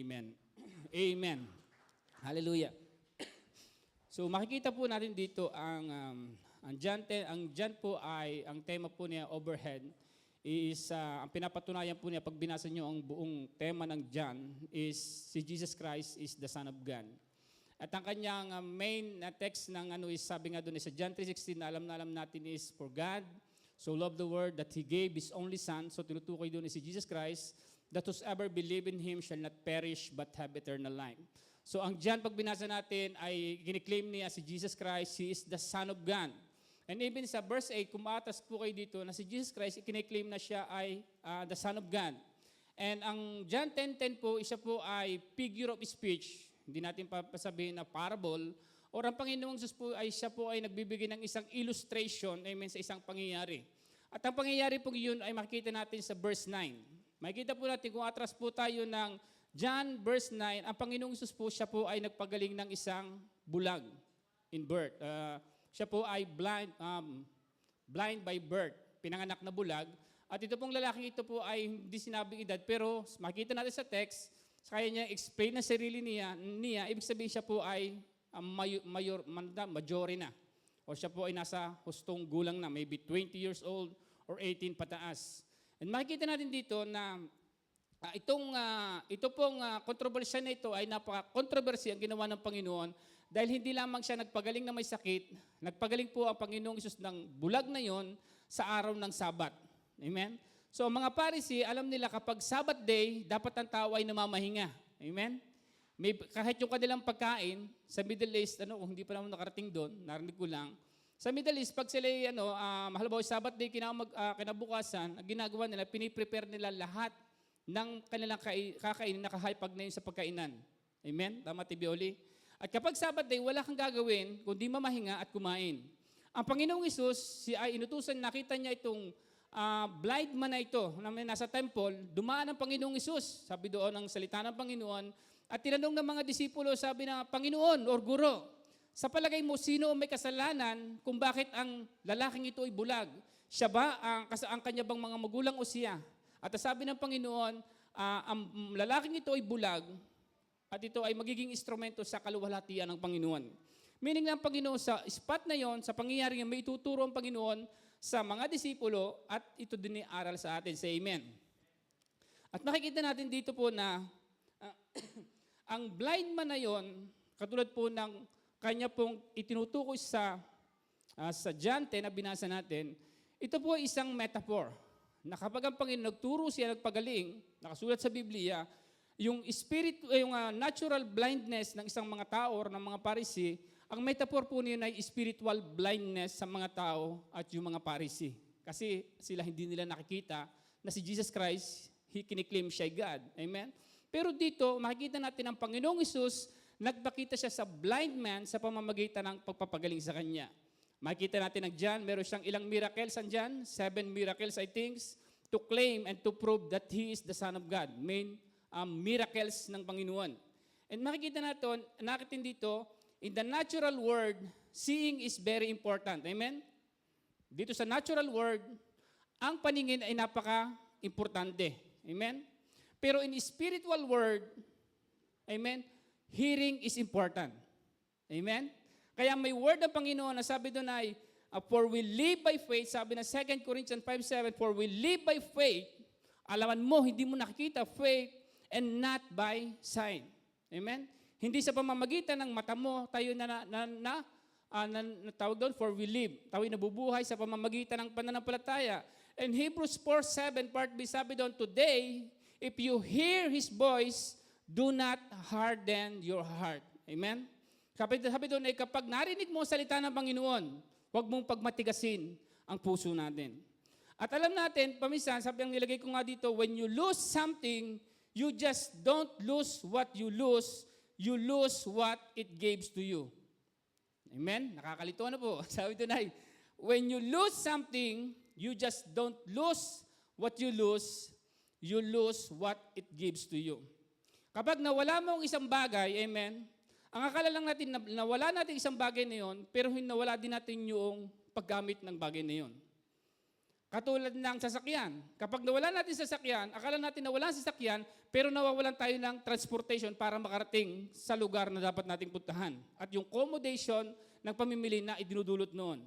Amen. Amen. Hallelujah. So makikita po natin dito ang John po ay, ang tema po niya, overhead, is, ang pinapatunayan po niya pag binasa niyo ang buong tema ng John is si Jesus Christ is the Son of God. At ang kanyang main text ng is sabi nga doon sa John 3:16 na alam natin is, for God so loved the world that He gave His only Son. So tinutukoy doon is si Jesus Christ, that whosoever believe in Him shall not perish but have eternal life. So ang John, pag binasa natin, ay kiniklaim niya si Jesus Christ, He is the Son of God. And even sa verse 8, kumatas po kayo dito na si Jesus Christ, kiniklaim na siya ay the Son of God. And ang John 10:10 po, isa po ay figure of speech. Hindi natin pasabihin na parable. Or ang Panginoong Jesus po ay siya po ay nagbibigay ng isang illustration, amen, sa isang pangyayari. At ang pangyayari po yun ay makikita natin sa verse 9. Makikita po natin kung atras po tayo ng John verse 9, ang Panginoong Jesus po, siya po ay nagpagaling ng isang bulag in birth. Siya po ay blind by birth, pinanganak na bulag. At ito pong lalaking ito po ay hindi sinabing edad, pero makikita natin sa text, kaya niya explain na sarili niya, ibig sabihin siya po ay majority na. O siya po ay nasa hustong gulang na, maybe 20 years old or 18 pataas. And makikita natin dito na ito pong kontrobersya na ito ay napaka-kontrobersya ang ginawa ng Panginoon dahil hindi lamang siya nagpagaling na may sakit, nagpagaling po ang Panginoong Isus ng bulag na yon sa araw ng Sabat. Amen? So mga Pharisee, alam nila kapag Sabbath day, dapat ang tao ay namamahinga. Amen? Kahit yung kanilang pagkain, sa Middle East, hindi pa naman nakarating doon, narinig ko lang, sa Middle East, pag sila, halimbawa, Sabbath day, kinabukasan, ang ginagawa nila, piniprepare nila lahat ng kanilang kakainin, nakahaypag na yun sa pagkainan. Amen? Tama, Tibioli? At kapag Sabbath day, wala kang gagawin, kundi mamahinga at kumain. Ang Panginoong Isus, ay inutusan, nakita niya itong blind man na ito, na nasa temple, dumaan ang Panginoong Isus, sabi doon ang salita ng Panginoon, at tinanong ng mga disipulo, sabi na, Panginoon or Guro, sa palagay mo, sino ang may kasalanan kung bakit ang lalaking ito ay bulag? Siya ba ang kanya bang mga magulang o siya? At sabi ng Panginoon, ang lalaking ito ay bulag at ito ay magiging instrumento sa kaluwalhatian ng Panginoon. Meaning ng Panginoon sa spot na yon, sa pangyayari may ituturo ang Panginoon sa mga disipulo at ito din aral sa atin. Say amen. At makikita natin dito po na ang blind man na yon, katulad po ng kanya pong itinutukoy sa John 10 na binasa natin, ito po ay isang metaphor na kapag ang Panginoon nagturo siya, nagpagaling, nakasulat sa Biblia, yung natural blindness ng isang mga tao or ng mga Pharisee, ang metaphor po niya ay spiritual blindness sa mga tao at yung mga Pharisee. Kasi sila hindi nila nakikita na si Jesus Christ, kiniklaim siya God. Amen? Pero dito, makikita natin ang Panginoong Isus, nagpakita siya sa blind man sa pamamagitan ng pagpapagaling sa kanya. Makikita natin ang John, meron siyang ilang miracles ang John, 7 miracles I think, to claim and to prove that He is the Son of God. Main miracles ng Panginoon. And makikita natin dito, in the natural world, seeing is very important. Amen? Dito sa natural world, ang paningin ay napaka-importante. Amen? Pero in spiritual world, amen, hearing is important. Amen? Kaya may word ng Panginoon na sabi doon ay, for we live by faith, sabi na 2 Corinthians 5:7, for we live by faith, alaman mo, hindi mo nakikita faith, and not by sight. Amen? Hindi sa pamamagitan ng mata mo, tayo tawag doon, for we live. Tayo nabubuhay sa pamamagitan ng pananampalataya. And Hebrews 4:7, part B, sabi doon, today, if you hear His voice, do not harden your heart. Amen? Sabi doon ay kapag narinig mo ang salita ng Panginoon, huwag mong pagmatigasin ang puso natin. At alam natin, paminsan, sabi ang nilagay ko nga dito, when you lose something, you just don't lose what you lose what it gives to you. Amen? Nakakalito na po. Sabi doon ay, when you lose something, you just don't lose what you lose what it gives to you. Kapag nawala mo ang isang bagay, amen, ang akala lang natin, nawala natin isang bagay na yon, pero nawala din natin yung paggamit ng bagay na yon. Katulad ng sasakyan. Kapag nawala natin sasakyan, akala natin nawala ang sasakyan, pero nawawalan tayo ng transportation para makarating sa lugar na dapat nating puntahan. At yung accommodation ng pamimili na idinudulot noon.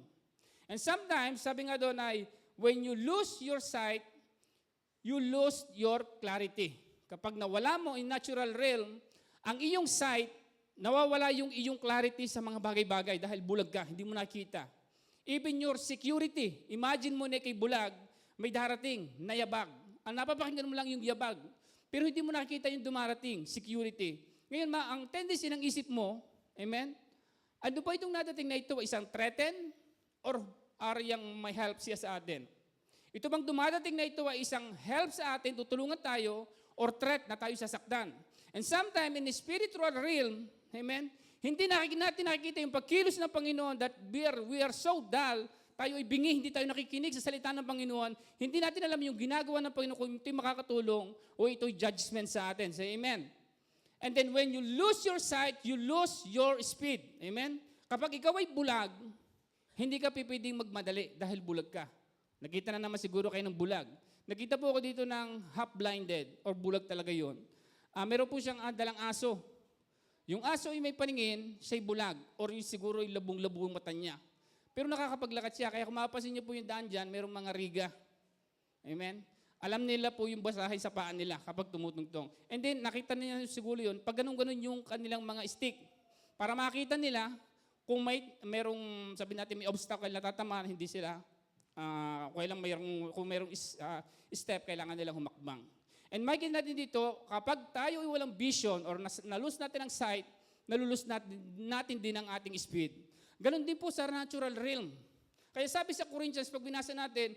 And sometimes, sabi nga doon ay, when you lose your sight, you lose your clarity. Kapag nawala mo in natural realm, ang iyong sight, nawawala yung iyong clarity sa mga bagay-bagay dahil bulag ka, hindi mo nakita. Even your security, imagine mo na kay bulag, may darating na yabag. Ang napapakinggan mo lang yung yabag, pero hindi mo nakikita yung dumarating, security. Ngayon, ang tendency ng isip mo, amen? Ano ba itong nadating na ito? Isang threaten or yung may help siya sa atin? Ito bang dumadating na ito ay isang help sa atin, tutulungan tayo, or threat na tayo sasaktan? And sometime in the spiritual realm, amen, hindi natin nakikita yung pagkilos ng Panginoon that we are so dull, tayo ay bingi, hindi tayo nakikinig sa salita ng Panginoon, hindi natin alam yung ginagawa ng Panginoon kung ito'y makakatulong o ito'y judgment sa atin. Say amen. And then when you lose your sight, you lose your speed. Amen? Kapag ikaw ay bulag, hindi ka pwedeng magmadali dahil bulag ka. Nakita na naman siguro kayo ng bulag. Nakita po ako dito ng half-blinded or bulag talaga yun. Meron po siyang dalang aso. Yung aso ay may paningin, siya'y bulag. Or yung siguro yung labong-labong mata niya. Pero nakakapaglakad siya. Kaya kung mapapansin niyo po yung daan dyan, merong mga riga. Amen? Alam nila po yung basahay sa paan nila kapag tumutungtong. And then, nakita nila siguro yun, pag ganun-ganun yung kanilang mga stick. Para makita nila, kung merong, sabi natin, may obstacle na tatamaan, hindi sila, kung merong step, kailangan nilang humakbang. And makikita natin dito, kapag tayo ay walang vision or nalus natin ang sight, nalulus natin din ang ating speed. Ganon din po sa natural realm. Kaya sabi sa Corinthians, pag binasa natin,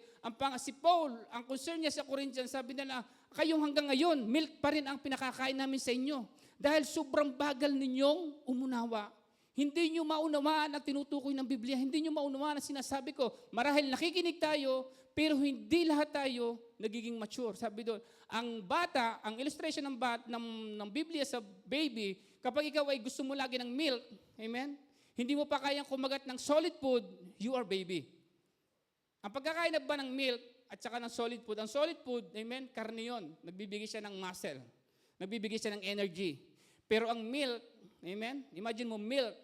si Paul, ang concern niya sa Corinthians, sabi nila, kayong hanggang ngayon, milk pa rin ang pinakakain namin sa inyo. Dahil sobrang bagal ninyong umunawa. Hindi nyo maunawaan ang tinutukoy ng Biblia. Hindi nyo maunawaan ang sinasabi ko. Marahil nakikinig tayo, pero hindi lahat tayo nagiging mature. Sabi doon, ang bata, ang illustration ng Biblia sa baby, kapag ikaw ay gusto mo lagi ng milk, amen? Hindi mo pa kayang kumagat ng solid food, you are baby. Ang pagkakain na ba ng milk at saka ng solid food, ang solid food, amen, karne yun. Nagbibigay siya ng muscle. Nagbibigay siya ng energy. Pero ang milk, amen, imagine mo milk,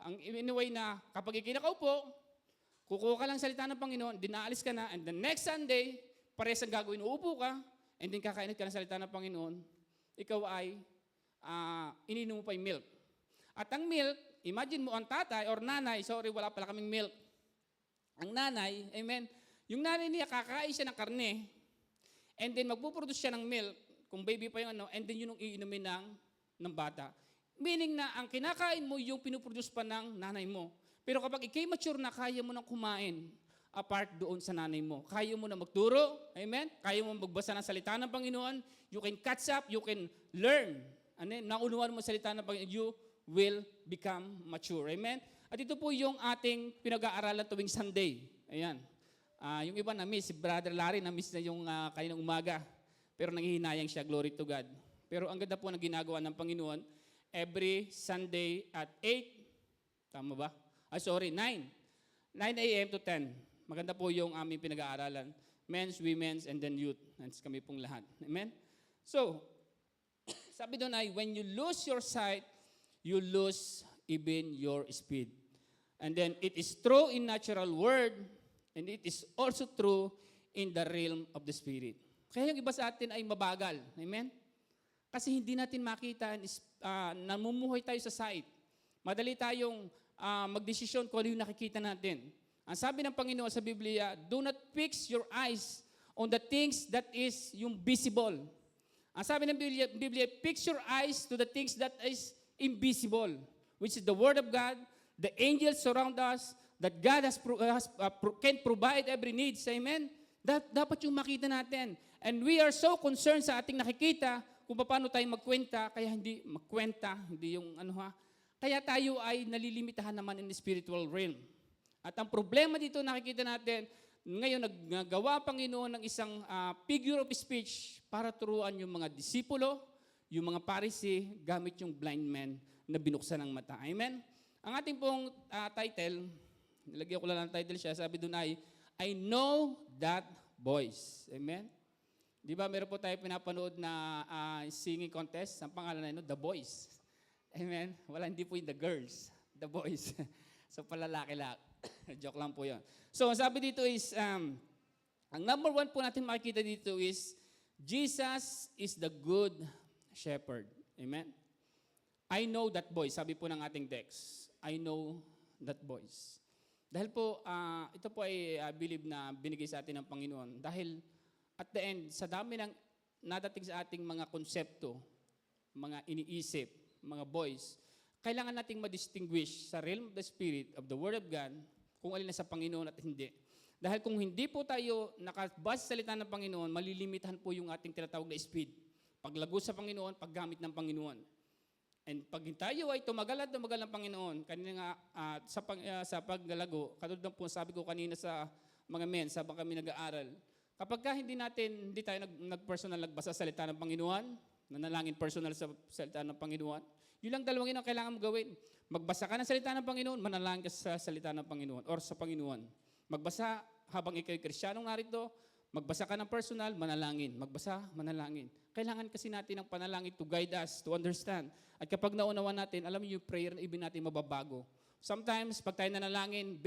ang in a way na kapag ikinakaw po, kukuha ka lang salita ng Panginoon, dinaalis ka na, and the next Sunday, parehas ang gagawin, uupo ka, and then kakainit ka ng salita ng Panginoon, ikaw ay ininom mo pa yung milk. At ang milk, imagine mo ang tatay or nanay, sorry, wala pala kaming milk. Ang nanay, amen, yung nanay niya, kakain siya ng karne, and then magpuproduce siya ng milk, kung baby pa yung and then yun ang iinumin ng bata. Meaning na ang kinakain mo, yung pinuproduce pa ng nanay mo. Pero kapag ikay mature na, kaya mo nang kumain apart doon sa nanay mo. Kaya mo na magturo, amen? Kaya mo magbasa ng salita ng Panginoon. You can catch up, you can learn. Naunawaan mo salita ng Panginoon, you will become mature. Amen? At ito po yung ating pinag-aaralan tuwing Sunday. Ayan. Yung iba na-miss, si Brother Larry, na-miss na yung kaninang umaga. Pero nangihinayang siya, glory to God. Pero ang ganda po ng ginagawa ng Panginoon, every Sunday at 8, tama ba? 9 a.m. to 10. Maganda po yung aming pinag-aaralan. Men's, women's, and then youth. And kami pong lahat. Amen? So, sabi doon ay, when you lose your sight, you lose even your speed. And then, it is true in natural world, and it is also true in the realm of the Spirit. Kaya yung iba sa atin ay mabagal. Amen? Kasi hindi natin makita, namumuhay tayo sa sight. Madali tayong magdesisyon kung ano yung nakikita natin. Ang sabi ng Panginoon sa Biblia, do not fix your eyes on the things that is yung visible. Ang sabi ng Biblia, fix your eyes to the things that is invisible, which is the Word of God, the angels surround us, that God can provide every need. Amen? Dapat yung makita natin. And we are so concerned sa ating nakikita kung paano tayo magkwenta, kaya hindi magkwenta, hindi yung kaya tayo ay nalilimitahan naman in the spiritual realm. At ang problema dito nakikita natin, ngayon naggawa Panginoon ng isang figure of speech para turuan yung mga disipulo, yung mga Pharisee, gamit yung blind man na binuksan ng mata. Amen? Ang ating pong title, nilagyan ko lang ng title siya, sabi doon ay, I know that voice. Amen? Di ba, meron po tayo pinapanood na singing contest. Ang pangalan na yun, The Boys. Amen? Wala, hindi po yung The Girls. The Boys. So, palalaki lang. Joke lang po yun. So, sabi dito is, ang number one po natin makikita dito is, Jesus is the good shepherd. Amen? I know that voice. Sabi po ng ating text. I know that voice. Dahil po, ito po ay believe na binigay sa atin ng Panginoon. Dahil at the end, sa dami ng nadating sa ating mga konsepto, mga iniisip, mga voice, kailangan nating ma-distinguish sa realm of the Spirit, of the Word of God, kung alin na sa Panginoon at hindi. Dahil kung hindi po tayo nakabase sa salita ng Panginoon, malilimitahan po yung ating tinatawag na speed. Paglago sa Panginoon, paggamit ng Panginoon. And pag tayo ay tumagal at tumagal ng Panginoon, kanina nga sa paggalago, katulad ng po sabi ko kanina sa mga men, sabang kami nag-aaral, kapag hindi tayo nag-personal nagbasa sa salita ng Panginoon, nanalangin personal sa salita ng Panginoon, yun lang dalawang yun ang kailangan mo gawin. Magbasa ka ng salita ng Panginoon, manalangin ka sa salita ng Panginoon or sa Panginoon. Magbasa habang ikaw'y Kristiyanong narito, magbasa ka ng personal, manalangin. Magbasa, manalangin. Kailangan kasi natin ng panalangin to guide us, to understand. At kapag naunawa natin, alam niyo yung prayer na ibig natin mababago. Sometimes, pag tayo nanalangin,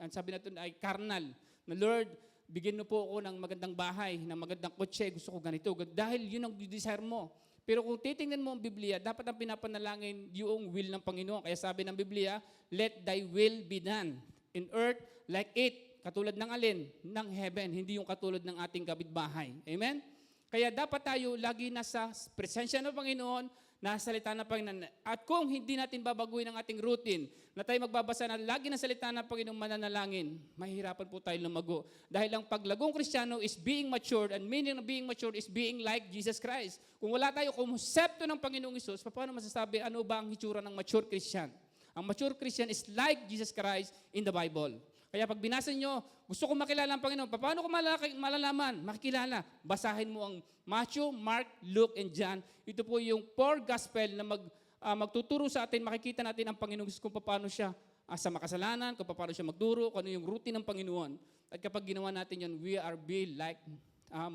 ang sabi natin ay carnal, na Lord, bigyan mo po ako ng magandang bahay, ng magandang kotse, gusto ko ganito. Dahil yun ang desire mo. Pero kung titingnan mo ang Biblia, dapat ang pinapanalangin yung will ng Panginoon. Kaya sabi ng Biblia, let thy will be done in earth like it, katulad ng alin? Ng heaven, hindi yung katulad ng ating kapitbahay. Amen? Kaya dapat tayo lagi nasa presensya ng Panginoon, nasa salita ng Panginoon. At kung hindi natin babaguhin ang ating routine, na tayo magbabasa na lagi ng salita ng Panginoon mananalangin, mahihirapan po tayo lumago. Dahil ang paglagong Kristiyano is being matured, and meaning of being matured is being like Jesus Christ. Kung wala tayo konsepto ng Panginoong Isus, paano masasabi ano ba ang hitsura ng mature Christian? Ang mature Christian is like Jesus Christ in the Bible. Kaya pag binasa nyo, gusto ko makilala ang Panginoon. Paano ko malalaman? Makikilala. Basahin mo ang Matthew, Mark, Luke, and John. Ito po yung 4 gospel na magtuturo sa atin, makikita natin ang Panginoon kung paano siya sa makasalanan, kung paano siya magturo, kung ano yung routine ng Panginoon. At kapag ginawa natin yan, we are be like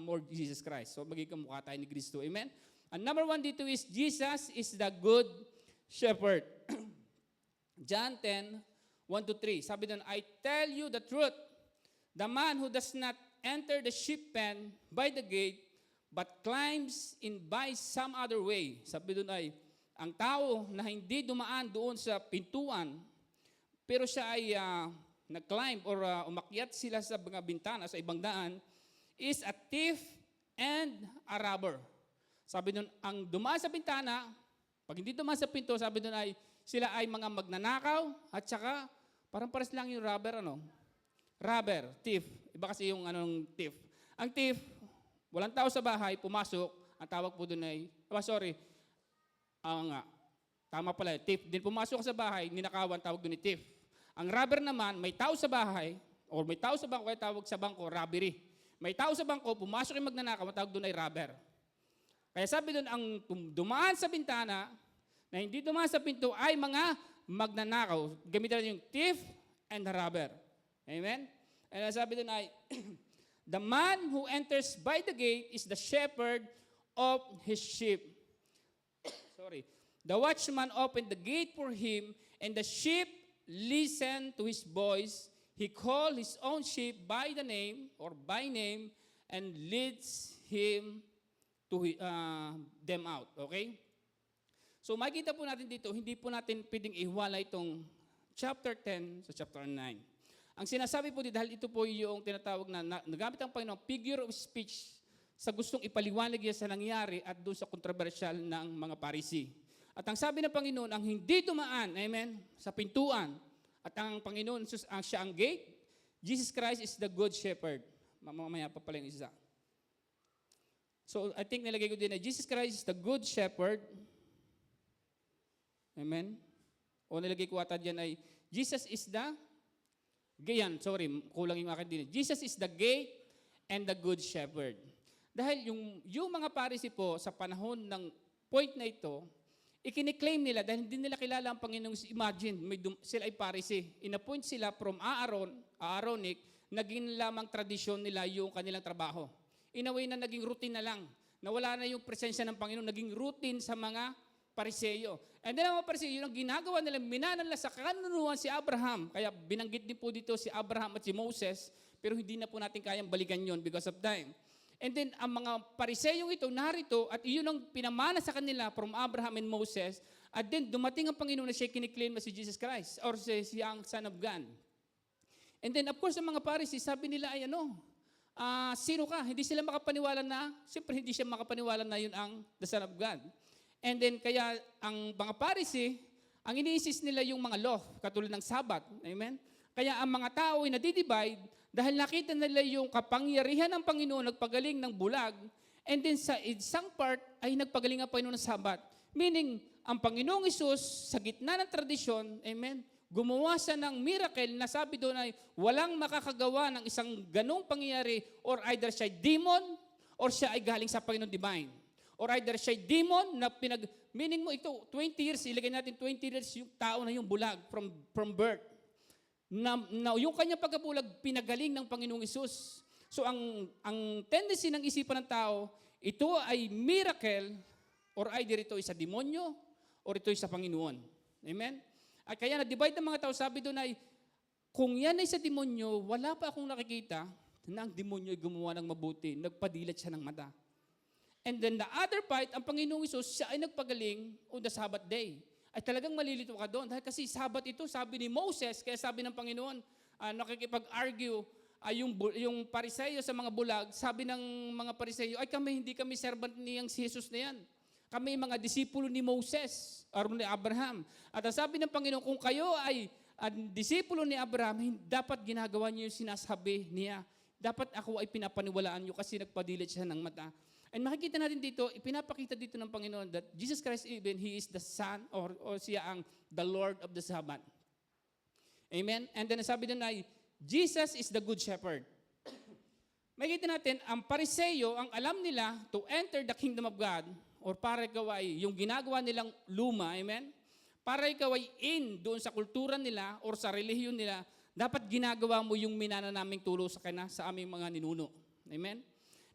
more Jesus Christ. So magiging kamukha tayo ni Kristo. Amen? And number 1 dito is, Jesus is the good shepherd. John 10:1-3. Sabi doon, I tell you the truth. The man who does not enter the sheep pen by the gate, but climbs in by some other way. Sabi doon ay, ang tao na hindi dumaan doon sa pintuan, pero siya ay nag-climb or umakyat sila sa mga bintana, sa ibang daan, is a thief and a robber. Sabi doon, ang dumaan sa bintana, pag hindi dumaan sa pinto, sabi doon ay, sila ay mga magnanakaw at saka parang pares lang yung robber, Robber, thief. Iba kasi yung thief. Ang thief, walang tao sa bahay, pumasok, ang tawag po doon ay, tama pala, thief. Din pumasok ka sa bahay, ninakawan, tawag doon ay thief. Ang robber naman, may tao sa bahay, or may tao sa bangko, kaya tawag sa bangko, robbery. May tao sa bangko, pumasok yung magnanakaw, ang tawag doon ay robber. Kaya sabi doon, ang dumaan sa bintana, na hindi dumaan sa pinto ay mga magnanakaw. Gamitin yung thief and the robber. Amen? And sabi doon ay, the man who enters by the gate is the shepherd of his sheep. Sorry. The watchman opened the gate for him, and the sheep listened to his voice. He called his own sheep by the name, or by name, and leads him to them out. Okay? So makikita po natin dito, hindi po natin pwedeng ihiwala itong chapter 10 sa chapter 9. Ang sinasabi po dito, dahil ito po yung tinatawag na nagamit ang Panginoon, figure of speech sa gustong ipaliwanag yan sa nangyari at doon sa kontrobersyal ng mga Parisi. At ang sabi ng Panginoon, ang hindi dumaan, amen, sa pintuan, at ang Panginoon, siya ang gate, Jesus Christ is the good shepherd. Mamaya pa pala yung isa. So I think nilagay ko din na Jesus Christ is the good shepherd. Amen? O nilagay ko ata dyan ay, Jesus is the, kulang yung akin din. Jesus is the gate and the good shepherd. Dahil yung mga Parisi po, sa panahon ng point na ito, ikiniklaim nila, dahil hindi nila kilala ang Panginoon. Imagine, sila ay Parisi. Inappoint sila from Aaronic naging lamang tradisyon nila yung kanilang trabaho. In a way na naging routine na lang. Nawala na yung presensya ng Panginoon, naging routine sa mga Pariseyo. And then ang mga Pariseyo, yung ginagawa nila, minanala sa kanunuan si Abraham. Kaya binanggit din po dito si Abraham at si Moses, pero hindi na po natin kayang balikan yon because of time. And then ang mga Pariseyong ito narito at iyon ang pinamana sa kanila from Abraham and Moses. At then dumating ang Panginoon na siya kiniklaim na si Jesus Christ or siya ang Son of God. And then of course ang mga Pharisees, sabi nila ay sino ka? Hindi sila makapaniwala na, siyempre hindi siya makapaniwala na yun ang the Son of God. And then kaya ang mga Pharisee, ang iniisis nila yung mga law, katulad ng Sabbath. Amen? Kaya ang mga tao ay nadidivide dahil nakita nila yung kapangyarihan ng Panginoon nagpagaling ng bulag, and then sa isang part ay nagpagaling ang Panginoon ng Sabbath. Meaning, ang Panginoong Isus sa gitna ng tradisyon, amen, gumawa siya ng miracle na sabi doon ay walang makakagawa ng isang ganong pangyayari or either siya ay demon or siya ay galing sa Panginoon divine. Or either siya ay demon na meaning mo ito, 20 years, ilagay natin 20 years yung tao na yung bulag from birth. Na yung kanyang pagkabulag, pinagaling ng Panginoong Isus. So ang tendency ng isipan ng tao, ito ay miracle or either ito ay sa demonyo or ito ay sa Panginoon. Amen? At kaya na-divide ng mga tao, sabi doon ay, kung yan ay sa demonyo, wala pa akong nakikita na ang demonyo ay gumawa ng mabuti, nagpadilat siya ng mata. And then the other part, ang Panginoong Isus, siya ay nagpagaling on the Sabbath day. Ay talagang malilito ka doon. Dahil kasi Sabbath ito, sabi ni Moses, kaya sabi ng Panginoon, nakikipag-argue, yung Pariseyo sa mga bulag, sabi ng mga Pariseyo, ay hindi kami servant niyang si Jesus na yan. Kami mga disipulo ni Moses, or ni Abraham. At sabi ng Panginoon, kung kayo ay disipulo ni Abraham, dapat ginagawa niyo yung sinasabi niya. Dapat ako ay pinapaniwalaan niyo kasi nagpadilat siya ng mata. And makikita natin dito, ipinapakita dito ng Panginoon that Jesus Christ even, He is the Son or siya ang the Lord of the Sabbath. Amen? And then sabi doon ay, Jesus is the Good Shepherd. Makikita natin, ang Pariseyo, ang alam nila to enter the kingdom of God, or para ikaw ay yung ginagawa nilang luma, amen? Para ikaw ay in doon sa kultura nila or sa relihiyon nila, dapat ginagawa mo yung minana naming tulo sa aming mga ninuno. Amen?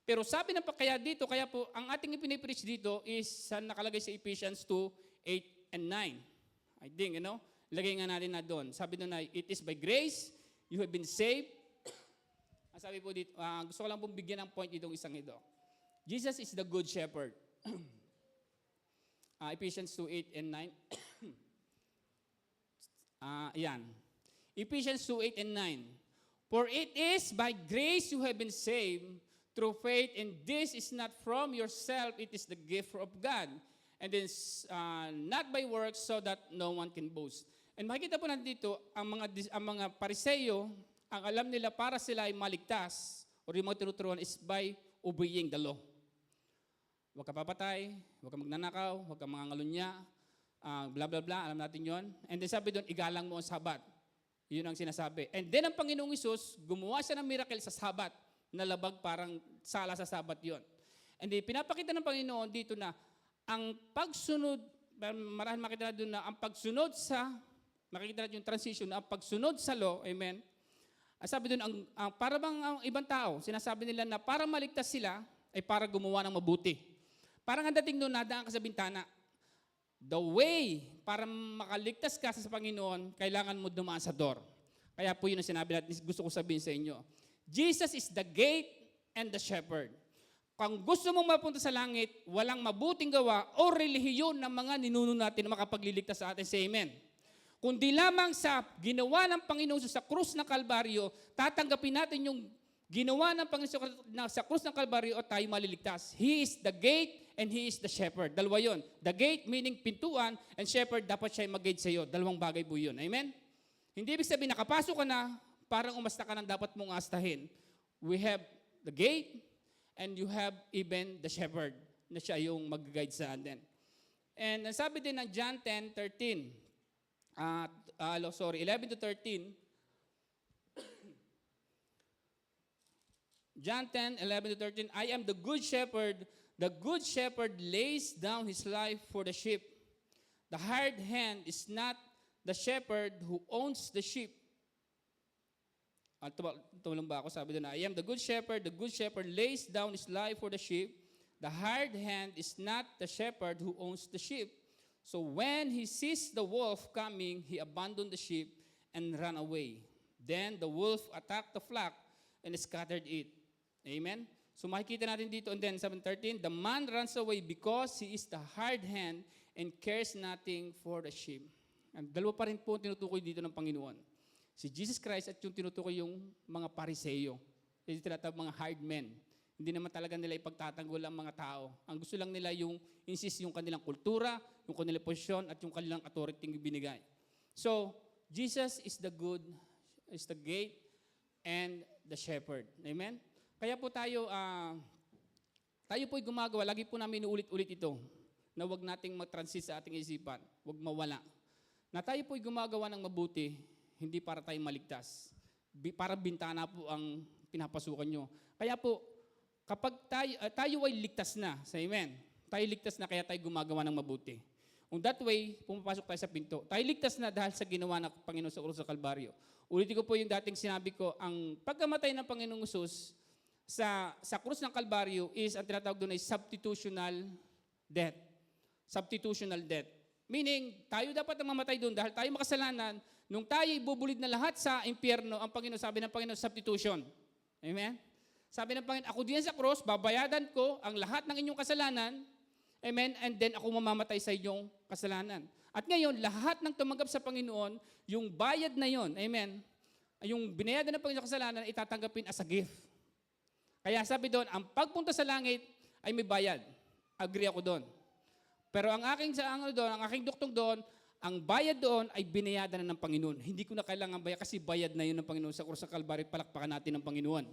Pero sabi na pa kaya dito, kaya po, ang ating ipinipreach dito is nakalagay sa Ephesians 2:8 and 9. I think, lagay nga natin na doon. Sabi doon na, it is by grace, you have been saved. Ang sabi po dito, gusto ko lang pong bigyan ng point itong isang ito. Jesus is the good shepherd. Ephesians 2:8 and 9. Ayan. Ephesians 2:8 and 9. For it is by grace you have been saved, through faith, and this is not from yourself, it is the gift of God. And then, not by works, so that no one can boast. And makikita po natin dito, ang mga Pariseyo, ang alam nila para sila ay maligtas, o yung mga tinuturuan is by obeying the law. Huwag ka papatay, huwag ka magnanakaw, huwag ka mangangalunya, blah, blah, blah, alam natin yon. And then sabi doon, igalang mo ang Sabat. Yun ang sinasabi. And then ang Panginoong Isus, gumawa siya ng miracle sa Sabat, na labag parang sala sa Sabat yon. And then pinapakita ng Panginoon dito na ang pagsunod, marahil makita na doon na ang pagsunod makikita natin yung transition, ang pagsunod sa law, amen. Sabi doon, para bang ang ibang tao, sinasabi nila na para maligtas sila, ay para gumawa ng mabuti. Parang ang dating doon, nadaan ka sa bintana. The way para makaligtas ka sa Panginoon, kailangan mo dumaan sa door. Kaya po yun ang sinabi natin, gusto ko sabihin sa inyo. Jesus is the gate and the shepherd. Kung gusto mong mapunta sa langit, walang mabuting gawa o relihiyon ng mga ninuno natin na makapagliligtas sa atin. Say amen. Kundi lamang sa ginawa ng Panginoon sa krus ng Kalbaryo, tatanggapin natin yung ginawa ng Panginoon sa krus ng Kalbaryo at tayo maliligtas. He is the gate and He is the shepherd. Dalawa yun. The gate meaning pintuan, and shepherd dapat siya mag-guide sa iyo. Dalawang bagay po yun. Amen? Hindi ibig sabihin nakapasok ka na, parang umasta ka ng dapat mong astahin. We have the gate and you have even the shepherd na siya yung mag-guide sa atin. And sabi din ng John 10:13, 11 to 13, John 10:11 to 13, I am the good shepherd. The good shepherd lays down his life for the sheep. The hired hand is not the shepherd who owns the sheep. Tumulong ba ako? Sabi doon, I am the good shepherd lays down his life for the sheep. The hired hand is not the shepherd who owns the sheep. So when he sees the wolf coming, he abandoned the sheep and ran away. Then the wolf attacked the flock and scattered it. Amen? So makikita natin dito, and then 7:13, the man runs away because he is the hired hand and cares nothing for the sheep. And dalawa pa rin po tinutukoy dito ng Panginoon. Si Jesus Christ at yung tinutukoy yung mga pariseyo. Yung tinatawag mga hired men. Hindi naman talaga nila ipagtatanggol ang mga tao. Ang gusto lang nila yung insist yung kanilang kultura, yung kanilang posisyon, at yung kanilang authority yung binigay. So, Jesus is the gate and the shepherd. Amen? Kaya po tayo po'y gumagawa, lagi po namin inuulit-ulit ito, na huwag nating mag-transit sa ating isipan, huwag mawala. Na tayo po'y gumagawa ng mabuti, hindi para tayo maligtas. Para bintana po ang pinapasukan nyo. Kaya po, kapag tayo ay ligtas na, sa amen, tayo ligtas na kaya tayo gumagawa ng mabuti. On that way, pumapasok tayo sa pinto. Tayo ligtas na dahil sa ginawa ng Panginoon sa krus sa Kalbaryo. Ulitin ko po yung dating sinabi ko, ang pagkamatay ng Panginoong Hesus sa krus ng Kalbaryo is, ang tinatawag doon ay substitutional death. Substitutional death. Meaning, tayo dapat ang mamatay doon dahil tayo makasalanan. Nung tayo ibubulid na lahat sa impyerno, ang Panginoon, sabi ng Panginoon, substitution. Amen? Sabi ng Panginoon, ako diyan sa cross, babayadan ko ang lahat ng inyong kasalanan. Amen? And then ako mamamatay sa inyong kasalanan. At ngayon, lahat ng tumanggap sa Panginoon, yung bayad na yon, amen, yung binayadan ng Panginoon sa kasalanan, itatanggapin as a gift. Kaya sabi doon, ang pagpunta sa langit ay may bayad. Agree ako doon. Pero ang aking duktong doon, ang bayad doon ay binayadan na ng Panginoon. Hindi ko na kailangan bayad kasi bayad na yun ng Panginoon sa krus ng Kalbaryo, palakpakan natin ng Panginoon.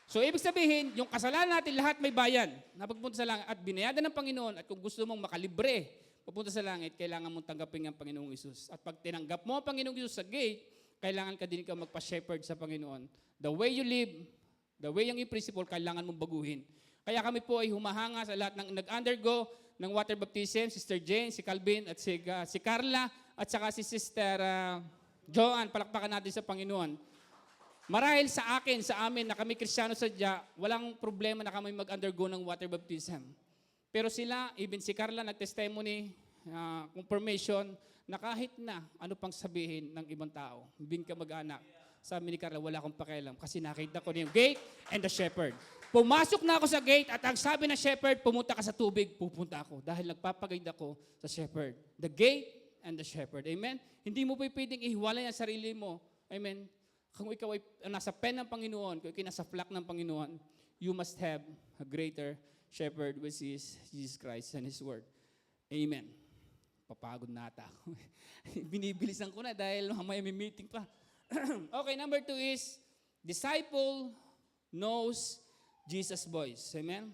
So, ibig sabihin, yung kasalanan natin lahat may bayan na pagpunta sa langit at binayadan ng Panginoon at kung gusto mong makalibre, papunta sa langit, kailangan mong tanggapin ang Panginoong Hesus. At pag tinanggap mo ang Panginoong Hesus sa gate, kailangan ka din ikaw magpa-shepherd sa Panginoon. The way you live, the way yung principle, kailangan mong baguhin. Kaya kami po ay humahanga sa lahat ng nag-undergo ng water baptism, Sister Jane, si Calvin, at si Carla, at saka si Sister Joanne. Palakpakan natin sa Panginoon. Marahil sa akin, sa amin, na kami Kristiyano sadya, walang problema na kami mag-undergo ng water baptism. Pero sila, even si Carla, nag-testimony, confirmation, na kahit na ano pang sabihin ng ibang tao, hindi ka mag-anak. Sabi ni Carla, wala akong pakialam kasi nakita ko na yung gate and the shepherd. Pumasok na ako sa gate at ang sabi ng shepherd, pumunta ka sa tubig, pupunta ako. Dahil nagpapagaid ako sa shepherd. The gate and the shepherd. Amen? Hindi mo pa pwedeng ihiwalay ang sarili mo. Amen? Kung ikaw ay nasa pen ng Panginoon, kung ikaw nasa flock ng Panginoon, you must have a greater shepherd, which is Jesus Christ and His Word. Amen. Papagod na ata ako. Binibilisan ko na dahil mamaya may meeting pa. Okay, number 2 is, disciple knows Jesus' voice. Amen?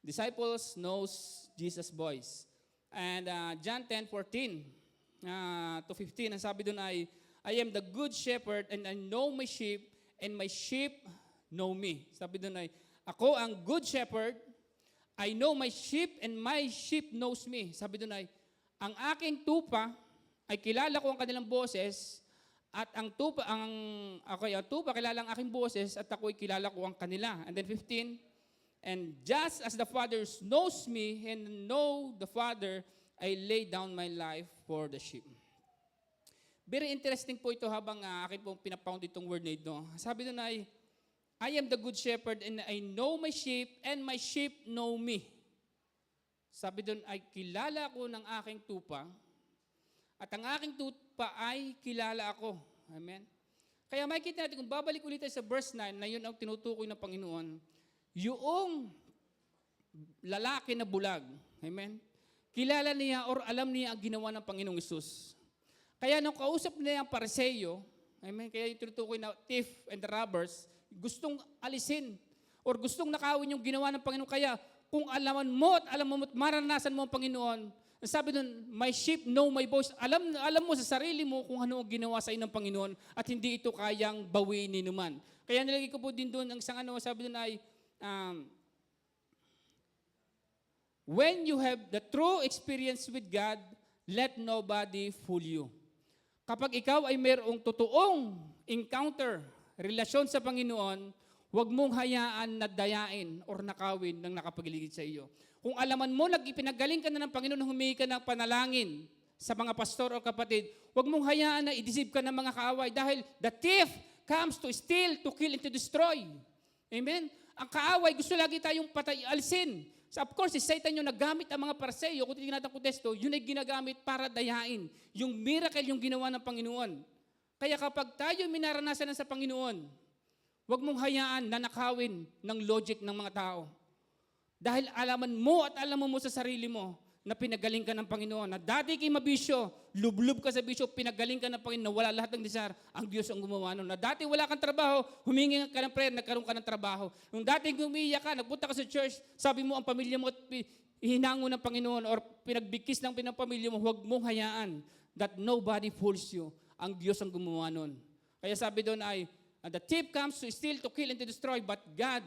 Disciples knows Jesus' voice. And John 10:14 to 15, ang sabi doon ay, I am the good shepherd and I know my sheep and my sheep know me. Sabi doon ay, ako ang good shepherd, I know my sheep and my sheep knows me. Sabi doon ay, ang aking tupa ay kilala ko ang kanilang boses at ang tupa kilala ang aking boses at ako'y kilala ko ang kanila. And then 15, and just as the Father knows me and know the Father, I lay down my life for the sheep. Very interesting po ito habang akin pong pinapound itong word na ito. Sabi doon ay, I am the good shepherd and I know my sheep and my sheep know me. Sabi doon ay, kilala ko ng aking tupa at ang aking tupa ay kilala ako. Amen? Kaya makikita natin, kung babalik ulit tayo sa verse 9, na yun ang tinutukoy ng Panginoon, yung lalaki na bulag, amen? Kilala niya or alam niya ang ginawa ng Panginoong Hesus. Kaya nung kausap niya ang pariseyo, amen, kaya yung tinutukoy na thief and the robbers, gustong alisin or gustong nakawin yung ginawa ng Panginoon. Kaya kung alam mo at maranasan mo ang Panginoon, sabi doon, my sheep know my voice. Alam mo sa sarili mo kung ano ang ginawa sa inyo ng Panginoon at hindi ito kayang bawiin ni naman. Kaya nilagay ko po din doon ang isang sabi doon ay, when you have the true experience with God, let nobody fool you. Kapag ikaw ay mayroong totoong encounter, relasyon sa Panginoon, huwag mong hayaan na dayain or nakawin ng nakapagiligid sa iyo. Kung alaman mo, ipinagaling ka na ng Panginoon, humingi ka ng panalangin sa mga pastor o kapatid, huwag mong hayaan na i-deceive ka ng mga kaaway dahil the thief comes to steal, to kill, and to destroy. Amen? Ang kaaway, gusto lagi tayong alisin. So of course, si Satan yung naggamit ang mga Pariseo, kung tingnan natin konteksto, yun ay ginagamit para dayain. Yung miracle yung ginawa ng Panginoon. Kaya kapag tayo minaranasan na sa Panginoon, huwag mong hayaan na nakawin ng logic ng mga tao. Dahil alaman mo at alam mo sa sarili mo na pinagaling ka ng Panginoon. Na dati kay mabisyo, lublub ka sa bisyo, pinagaling ka ng Panginoon, na wala lahat ng desire, ang Diyos ang gumawa nun. Na dati wala kang trabaho, humingi ka ng prayer, nagkaroon ka ng trabaho. Nung dati umiiyak ka, nagpunta ka sa church, sabi mo ang pamilya mo at hinango ng Panginoon or pinagbigkis ng pamilya mo, huwag mong hayaan that nobody fools you. Ang Diyos ang gumawa nun. Kaya sabi doon ay, the thief comes to steal, to kill, and to destroy, but God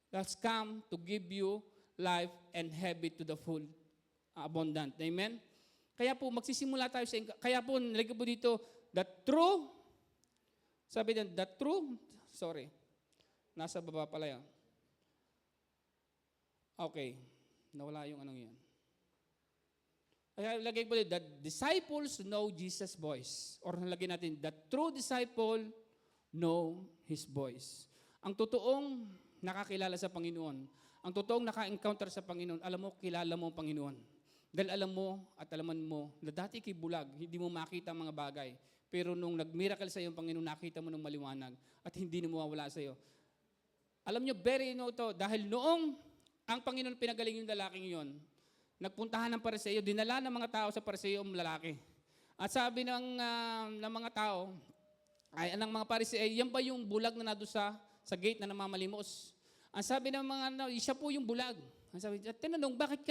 has come to give you life and have it to the full, abundant. Amen? Kaya po, magsisimula tayo sa, kaya po, nilagay po dito, nasa baba pala yan. Okay, nawala yung anong yan. Kaya lagay po dito, the disciples know Jesus' voice. Or nalagay natin, the true disciple know His voice. Ang totoong nakakilala sa Panginoon, ang totoong naka-encounter sa Panginoon, alam mo, kilala mo ang Panginoon. Dahil alam mo at alaman mo na dati kay bulag, hindi mo makita ang mga bagay. Pero nung nag-miracle sa iyo ang Panginoon, nakita mo ng maliwanag at hindi na mawawala sa iyo. Alam nyo, very to, dahil noong ang Panginoon pinagaling yung lalaking yon, nagpuntahan ng Pariseo, dinala ng mga tao sa Pariseo ang lalaki. At sabi ng mga tao, ay ng mga Pariseo, yan ba yung bulag na nado sa gate na namamalimos? Ang sabi ng mga, siya po yung bulag. Ang sabi, tinanong, bakit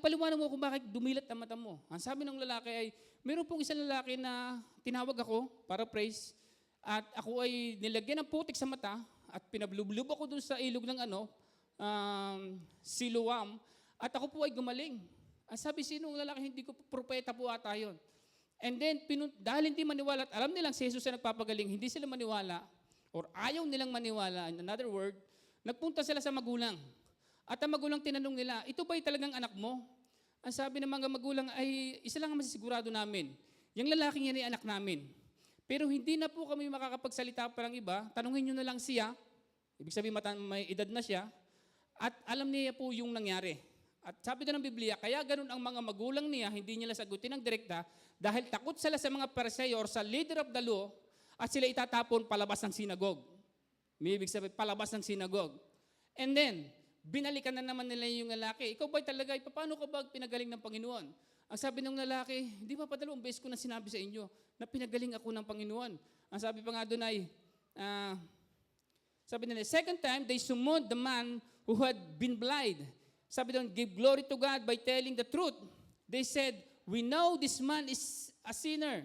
ipaliwanag mo kung bakit dumilat ang mata mo? Ang sabi ng lalaki ay, meron pong isang lalaki na tinawag ako para praise at ako ay nilagyan ng putik sa mata at pinablublob ako dun sa ilog ng Siloam at ako po ay gumaling. Ang sabi, sinong lalaki? Hindi ko propeta po ata yun. And then, dahil hindi maniwala at alam nilang si Jesus ay nagpapagaling, hindi sila maniwala or ayaw nilang maniwala, in another word, nagpunta sila sa magulang. At ang magulang tinanong nila, ito ba'y talagang anak mo? Ang sabi ng mga magulang ay, isa lang ang masisigurado namin. Yung lalaking yan ay anak namin. Pero hindi na po kami makakapagsalita pa ng iba. Tanungin nyo na lang siya. Ibig sabihin may edad na siya. At alam niya po yung nangyari. At sabi doon ng Biblia, kaya ganun ang mga magulang niya, hindi nila sagutin ng direkta dahil takot sila sa mga Pariseo or sa leader of the law at sila itatapon palabas ng sinagog. May ibig sabihin, palabas ng sinagog. And then, binalikan na naman nila yung lalaki. Ikaw ba talaga, paano ka ba pinagaling ng Panginoon? Ang sabi ng lalaki, di ba pa 2 beses ko na sinabi sa inyo na pinagaling ako ng Panginoon. Ang sabi pa nga doon ay, sabi nila, second time, they summoned the man who had been blind. Sabi doon, give glory to God by telling the truth. They said, we know this man is a sinner.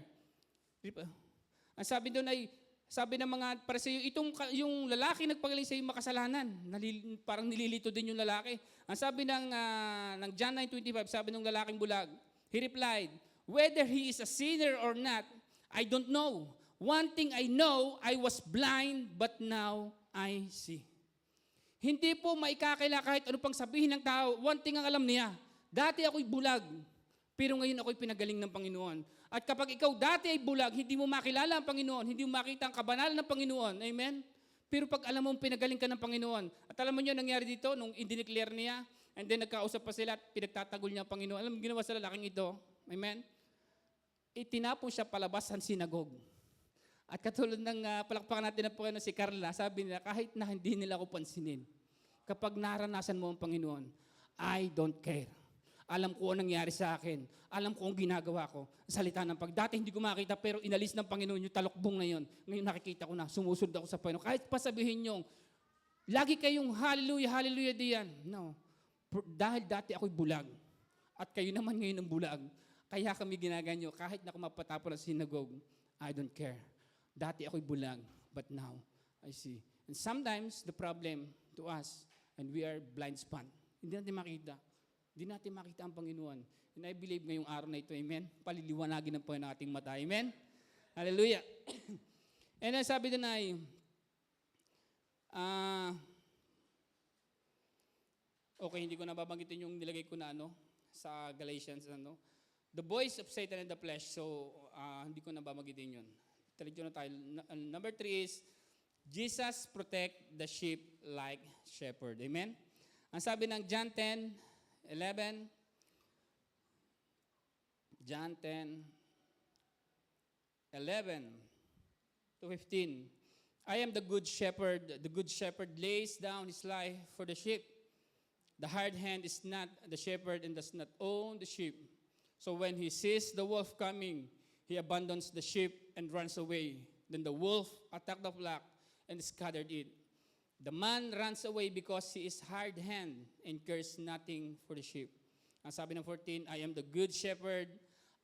Ang sabi doon ay, sabi ng mga Pariseo, yung lalaki nagpagaling sa iyo makasalanan. Parang nililito din yung lalaki. Ang sabi ng John 9:25, sabi ng lalaking bulag, he replied, whether he is a sinner or not, I don't know. One thing I know, I was blind, but now I see. Hindi po maikakila kahit ano pang sabihin ng tao. One thing ang alam niya, dati ako'y bulag, pero ngayon ako'y pinagaling ng Panginoon. At kapag ikaw dati ay bulag, hindi mo makilala ang Panginoon, hindi mo makita ang kabanalan ng Panginoon. Amen? Pero pag alam mo pinagaling ka ng Panginoon, at alam mo niyo nangyari dito, nung indineclare niya, and then nagkausap pa sila at pinagtatagol niya ang Panginoon. Alam mo ginawa sa lalaking ito? Amen? Itinapon siya palabas ng sinagog. At katulad ng palakpakan natin na po si Carla, sabi nila, kahit na hindi nila ako pansinin, kapag naranasan mo ang Panginoon, I don't care. Alam ko ang nangyari sa akin. Alam ko ang ginagawa ko. Salita ng dati hindi ko makita pero inalis ng Panginoon yung talokbong na yun. Ngayon nakikita ko na, sumusunod ako sa Panginoon. Kahit pa sabihin nyo, lagi kayong hallelujah, hallelujah diyan. No. Dahil dati ako'y bulag. At kayo naman ngayon ang bulag. Kaya kami ginaganyo, kahit na kumapatapon ng synagogue, I don't care. Dati ako'y bulag, but now I see. And sometimes the problem to us, and we are blind spot. Hindi natin makita. Hindi natin makita ang Panginoon. And I believe ngayong araw na ito, amen? Paliliwanagin ng Panginoon ating mata, amen? Hallelujah. And then sabi doon ay, okay, hindi ko na babanggitin yung nilagay ko na sa Galatians, the voice of Satan and the flesh. So, hindi ko na babanggitin yun. Taligyo na tayo. Number 3 is, Jesus protect the sheep like shepherd. Amen? Ang sabi ng John 10:11, John 10:11 to 15. I am the good shepherd. The good shepherd lays down his life for the sheep. The hired hand is not the shepherd and does not own the sheep. So when he sees the wolf coming, he abandons the sheep and runs away. Then the wolf attacked the flock and scattered it. The man runs away because he is hired hand and cares nothing for the sheep. Ang sabi ng 14, I am the good shepherd.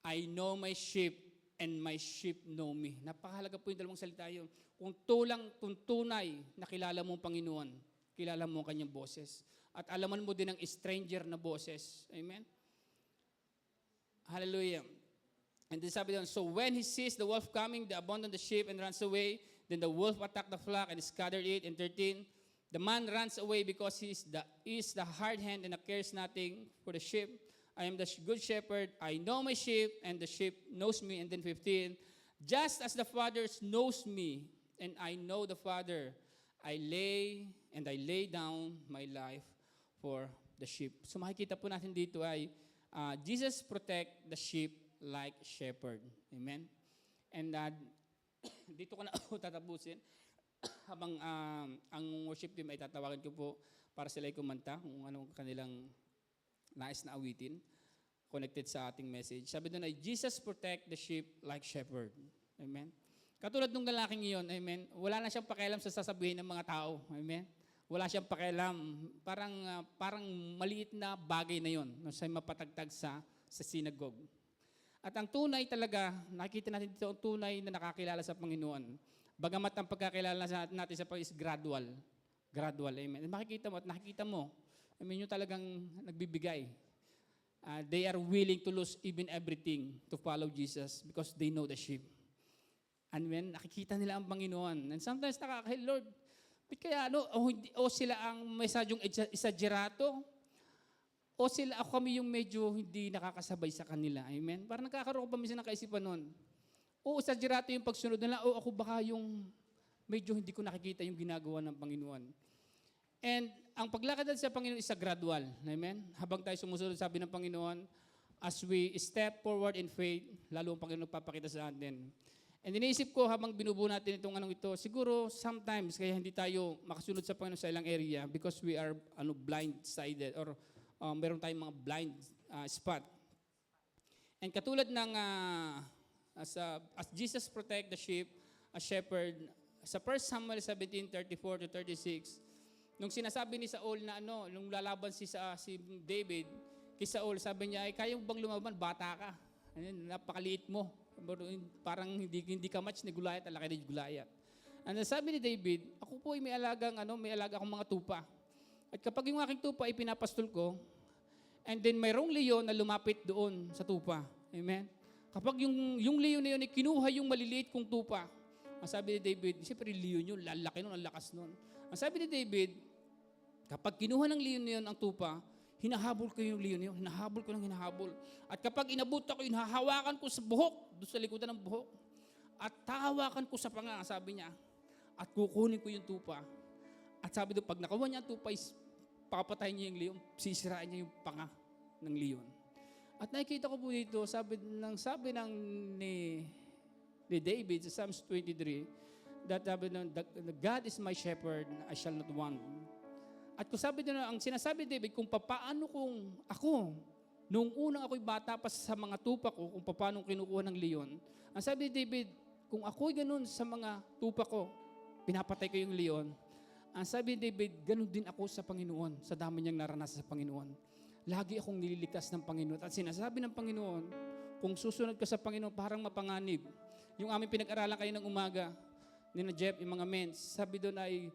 I know my sheep and my sheep know me. Napakahalaga po yung dalawang salita yun. Kung tunay na kilala mo ang Panginoon, kilala mo ang kanyang boses. At alaman mo din ang stranger na boses. Amen? Hallelujah. And then sabi doon, so when he sees the wolf coming, they abandon the sheep and runs away. Then the wolf attacked the flock and scattered it. And 13, the man runs away because he is the hard hand and cares nothing for the sheep. I am the good shepherd. I know my sheep, and the sheep knows me. And then 15, just as the Father knows me, and I know the Father, I lay down my life for the sheep. So makikita po natin dito ay Jesus protect the sheep like shepherd. Amen? And dito ko na ako tatapusin habang ang worship team ay tatawagan ko po para sila ay kumanta kung anong kanilang nais na awitin connected sa ating message. Sabi doon ay, Jesus protect the sheep like shepherd. Amen? Katulad nung lalaking iyon, amen, wala na siyang pakialam sa sasabihin ng mga tao. Amen? Wala siyang pakialam. Parang maliit na bagay na yon nung siya mapatagtag sa synagogue. At ang tunay talaga, nakikita natin dito, ang tunay na nakakilala sa Panginoon. Bagamat ang pagkakilala natin sa Panginoon is gradual. Gradual, amen. Makikita mo at nakikita mo, amen, yung talagang nagbibigay. They are willing to lose even everything to follow Jesus because they know the sheep. And when nakikita nila ang Panginoon, and sometimes Lord, kaya o sila ang mesadyong exaggerato, o sila ako kami yung medyo hindi nakakasabay sa kanila. Amen? Parang nagkakaroon ko pa minsan ng kaisipan nun. O exaggerato yung pagsunod nila, o ako baka yung medyo hindi ko nakikita yung ginagawa ng Panginoon. And ang paglakad sa Panginoon is a gradual. Amen? Habang tayo sumusunod, sabi ng Panginoon, as we step forward in faith, lalo ang Panginoon papakita sa atin. And iniisip ko habang binubuo natin itong ito, siguro sometimes kaya hindi tayo makasunod sa Panginoon sa ilang area because we are blind-sided or meron tayong mga blind spot. And katulad ng as Jesus protect the sheep, a shepherd, sa 1 Samuel 17:34 to 36, nung sinasabi ni Saul na nung lalaban si David, kay Saul, sabi niya, ay kaya mo bang lumaban? Bata ka. Napakaliit mo. Parang hindi ka match ni Goliath, ang laki ni Goliath. And sabi ni David, ako po ay may alaga akong mga tupa. At kapag yung aking tupa ay pinapastol ko, and then mayroong leon na lumapit doon sa tupa. Amen? Kapag yung leon na yun ay kinuha yung maliliit kong tupa, ang sabi ni David, siyempre leon yun, lalaki nun, ang lakas nun. Ang sabi ni David, kapag kinuha ng leon na yun ang tupa, hinahabol ko yung leon na yun, hinahabol ko ng hinahabol. At kapag inabot ako, hinahawakan ko sa buhok, doon sa likudan ng buhok, at tahawakan ko sa panga, sabi niya, at kukunin ko yung tupa. At sabi doon, pag nakawa niya ang tupa, papatayin niya yung leon, sisirain niya yung panga ng leon. At nakikita ko po dito, sabi ni David sa Psalms 23, that God is my shepherd, I shall not want. At kung sabi doon, ang sinasabi ni David, kung paano kung ako, nung unang ako'y bata pa sa mga tupa ko, kung paano kinukuha ng leon, ang sabi ni David, kung ako'y ganun sa mga tupa ko, pinapatay ko yung leon, ang sabi ni David, ganun din ako sa Panginoon, sa dami niyang naranasan sa Panginoon. Lagi akong nililigtas ng Panginoon. At sinasabi ng Panginoon, kung susunod ka sa Panginoon, parang mapanganib. Yung aming pinag-aralan kayo ng umaga, ni na Jeff, yung mga men, sabi doon ay,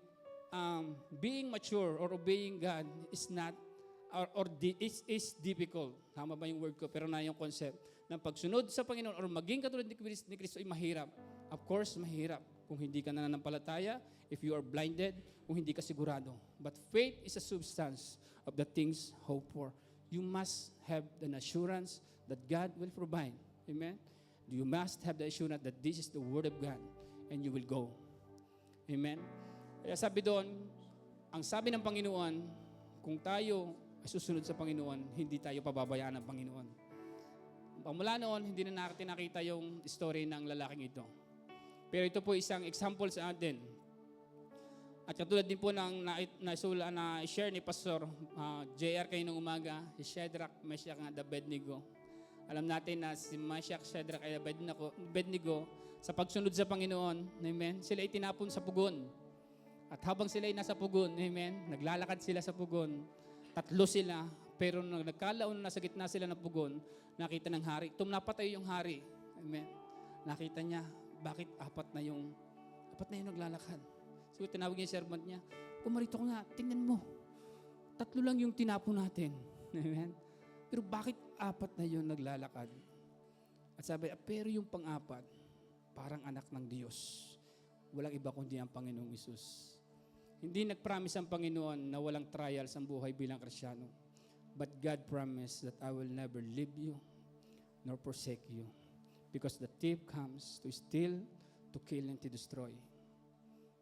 being mature or obeying God is not, is difficult. Tama ba yung word ko? Pero na yung concept ng pagsunod sa Panginoon or maging katulad ni Kristo ay mahirap. Of course, mahirap. kung hindi ka nananampalataya, if you are blinded, kung hindi ka sigurado. But faith is a substance of the things hoped for. You must have an assurance that God will provide. Amen? You must have the assurance that this is the Word of God and you will go. Amen? Kaya sabi doon, ang sabi ng Panginoon, kung tayo ay susunod sa Panginoon, hindi tayo pababayaan ng Panginoon. Pamula noon, hindi na natin nakita yung story ng lalaking ito. Pero ito po isang example sa atin. At katulad din po ng na-share ni Pastor JR kayo ng umaga, si Shadrach, Meshach, at Abednego. Alam natin na si Meshach, Shadrach, at Abednego, sa pagsunod sa Panginoon, amen, sila itinapon sa pugon. At habang sila ay nasa pugon, amen, naglalakad sila sa pugon, 3 sila, pero nung nagkalaon na sa gitna sila ng pugon, nakita ng hari. Napatay yung hari. Amen. Nakita niya, bakit apat na yung naglalakad. So tinawag niya yung servant niya, pumarito ko nga, tingnan mo. 3 lang yung tinapon natin. Amen. Pero bakit 4 na yung naglalakad? At sabi, pero yung pang-4, parang anak ng Diyos. Walang iba kundi ang Panginoong Hesus. Hindi nag-promise ang Panginoon na walang trials ang buhay bilang Kristiyano. But God promised that I will never leave you nor forsake you. Because the thief comes to steal, to kill, and to destroy.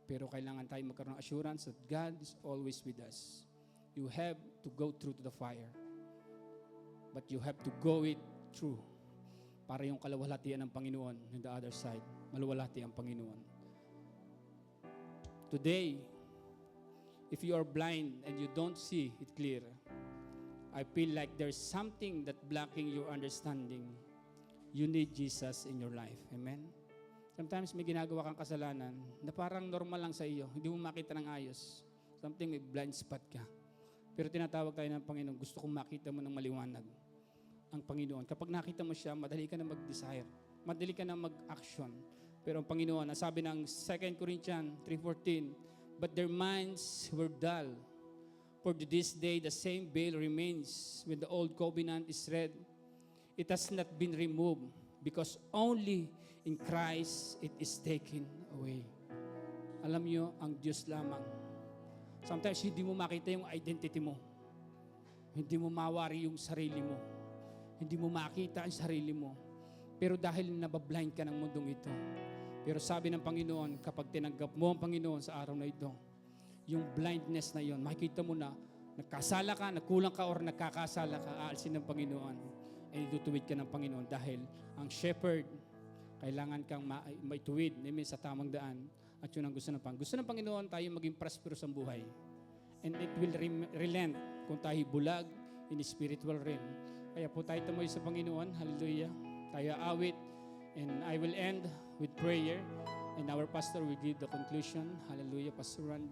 Pero kailangan tayo magkaroon ng assurance that God is always with us. You have to go through to the fire. But you have to go it through. Para yung kalawalhatian ng Panginoon, on the other side, maluwalhati ang Panginoon. Today, if you are blind and you don't see it clear, I feel like there's something that blocking your understanding. You need Jesus in your life. Amen? Sometimes may ginagawa kang kasalanan na parang normal lang sa iyo. Hindi mo makita ng ayos. Something may blind spot ka. Pero tinatawag tayo ng Panginoon, gusto kong makita mo ng maliwanag ang Panginoon. Kapag nakita mo siya, madali ka na mag-desire. Madali ka na mag-action. Pero ang Panginoon, nasabi ng 2 Corinthians 3:14, but their minds were dull. For to this day, the same veil remains when the old covenant is read. It has not been removed because only in Christ it is taken away. Alam niyo, ang Diyos lamang. Sometimes hindi mo makita yung identity mo. Hindi mo mawari yung sarili mo. Hindi mo makita ang sarili mo. Pero dahil nabablind ka ng mundong ito, pero sabi ng Panginoon, kapag tinanggap mo ang Panginoon sa araw na ito, yung blindness na yon, makikita mo na nagkasala ka, nagkulang ka, or nagkakasala ka, aalsin ng Panginoon, ay itutuwid ka ng Panginoon dahil ang shepherd, kailangan kang maituwid sa tamang daan. At yun ang gusto ng Panginoon. Gusto ng Panginoon tayo maging prosperous ang buhay. And it will relent kung tayo bulag in spiritual realm. Kaya po tayo tumoy sa Panginoon. Hallelujah. Tayo awit. And I will end with prayer. And our pastor will give the conclusion. Hallelujah, Pastor Ron.